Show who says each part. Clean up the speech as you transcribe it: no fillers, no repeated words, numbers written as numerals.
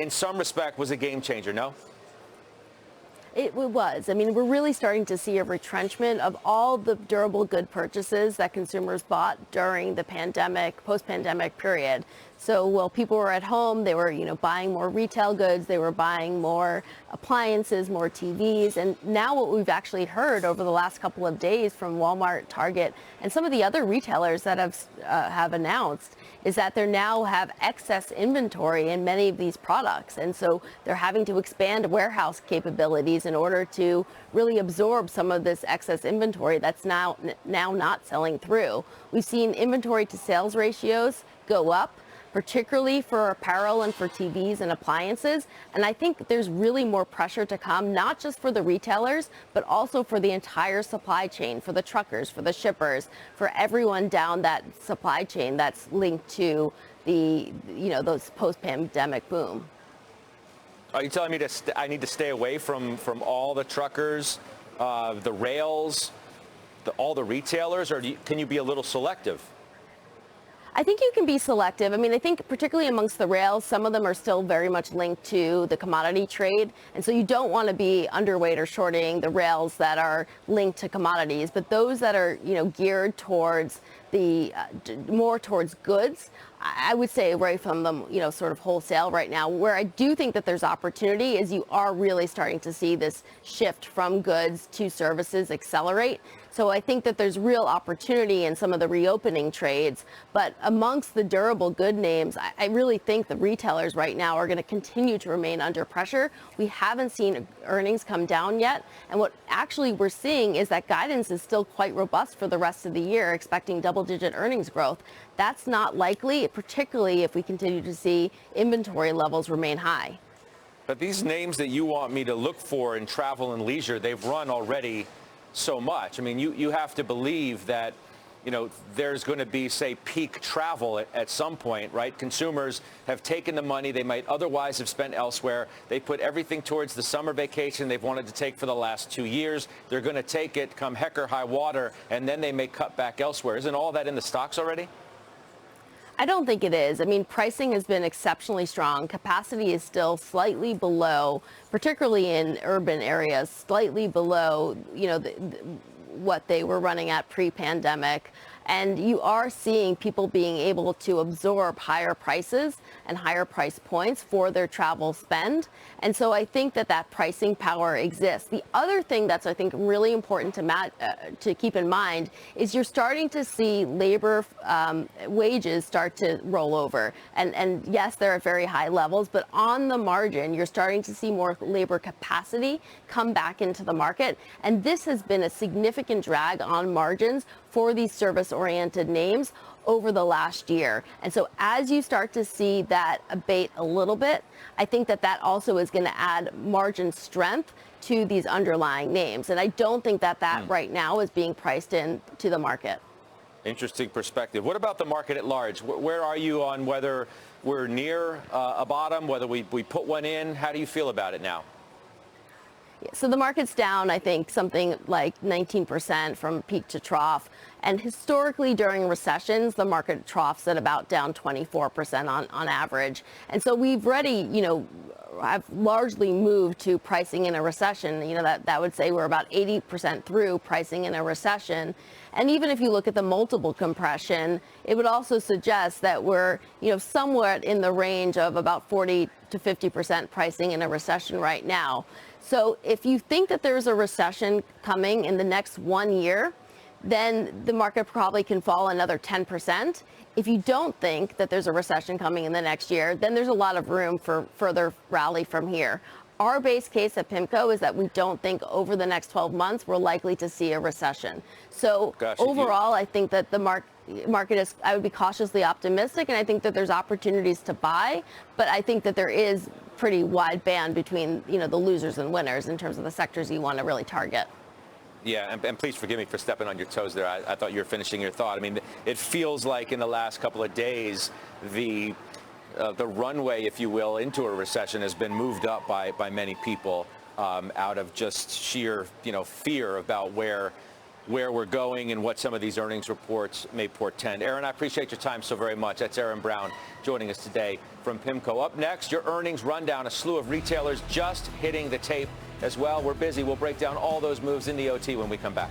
Speaker 1: in some respect, was a game changer, no?
Speaker 2: It was. I mean, we're really starting to see a retrenchment of all the durable good purchases that consumers bought during the pandemic, post-pandemic period. So while people were at home, they were, buying more retail goods, they were buying more appliances, more TVs. And now what we've actually heard over the last couple of days from Walmart, Target, and some of the other retailers that have announced is that they now have excess inventory in many of these products. And so they're having to expand warehouse capabilities in order to really absorb some of this excess inventory that's now not selling through. We've seen inventory to sales ratios go up, particularly for apparel and for TVs and appliances. And I think there's really more pressure to come, not just for the retailers, but also for the entire supply chain, for the truckers, for the shippers, for everyone down that supply chain that's linked to the, those post-pandemic boom.
Speaker 1: Are you telling me I need to stay away from all the truckers, the rails, all the retailers, or can you be a little selective?
Speaker 2: I think you can be selective. I mean, I think particularly amongst the rails, some of them are still very much linked to the commodity trade. And so you don't want to be underweight or shorting the rails that are linked to commodities. But those that are, geared towards the more towards goods, I would say away from them, sort of wholesale right now. Where I do think that there's opportunity is you are really starting to see this shift from goods to services accelerate. So I think that there's real opportunity in some of the reopening trades. But amongst the durable good names, I really think the retailers right now are going to continue to remain under pressure. We haven't seen earnings come down yet. And what actually we're seeing is that guidance is still quite robust for the rest of the year, expecting double-digit earnings growth. That's not likely, particularly if we continue to see inventory levels remain high.
Speaker 1: But these names that you want me to look for in travel and leisure, they've run already so much. I mean, you have to believe that, there's going to be, say, peak travel at some point, right? Consumers have taken the money they might otherwise have spent elsewhere. They put everything towards the summer vacation they've wanted to take for the last 2 years. They're going to take it come heck or high water, and then they may cut back elsewhere. Isn't all that in the stocks already?
Speaker 2: I don't think it is. I mean, pricing has been exceptionally strong. Capacity is still slightly below, particularly in urban areas, slightly below, what they were running at pre-pandemic. And you are seeing people being able to absorb higher prices and higher price points for their travel spend. And so I think that pricing power exists. The other thing that's, I think, really important to keep in mind is you're starting to see labor wages start to roll over. And yes, they're at very high levels, but on the margin, you're starting to see more labor capacity come back into the market. And this has been a significant drag on margins for these service-oriented names over the last year. And so as you start to see that abate a little bit, I think that also is going to add margin strength to these underlying names. And I don't think that right now is being priced into the market.
Speaker 1: Interesting perspective. What about the market at large? Where are you on whether we're near a bottom, whether we put one in? How do you feel about it now?
Speaker 2: So the market's down, I think, something like 19% from peak to trough. And historically, during recessions, the market troughs at about down 24% on average. And so we've already, have largely moved to pricing in a recession. That would say we're about 80% through pricing in a recession. And even if you look at the multiple compression, it would also suggest that we're, somewhat in the range of about 40 to 50% pricing in a recession right now. So if you think that there's a recession coming in the next 1 year, then the market probably can fall another 10%. If you don't think that there's a recession coming in the next year, then there's a lot of room for further rally from here. Our base case at PIMCO is that we don't think over the next 12 months we're likely to see a recession. So overall, I think that the market is, I would be cautiously optimistic, and I think that there's opportunities to buy, but I think that there is pretty wide band between, the losers and winners in terms of the sectors you want to really target.
Speaker 1: Yeah, and please forgive me for stepping on your toes there. I thought you were finishing your thought. I mean, it feels like in the last couple of days, the runway, if you will, into a recession has been moved up by many people out of just sheer, fear about where where we're going and what some of these earnings reports may portend. Erin, I appreciate your time so very much. That's Erin Browne joining us today from PIMCO. Up next, your earnings rundown. A slew of retailers just hitting the tape as well. We're busy. We'll break down all those moves in the OT when we come back.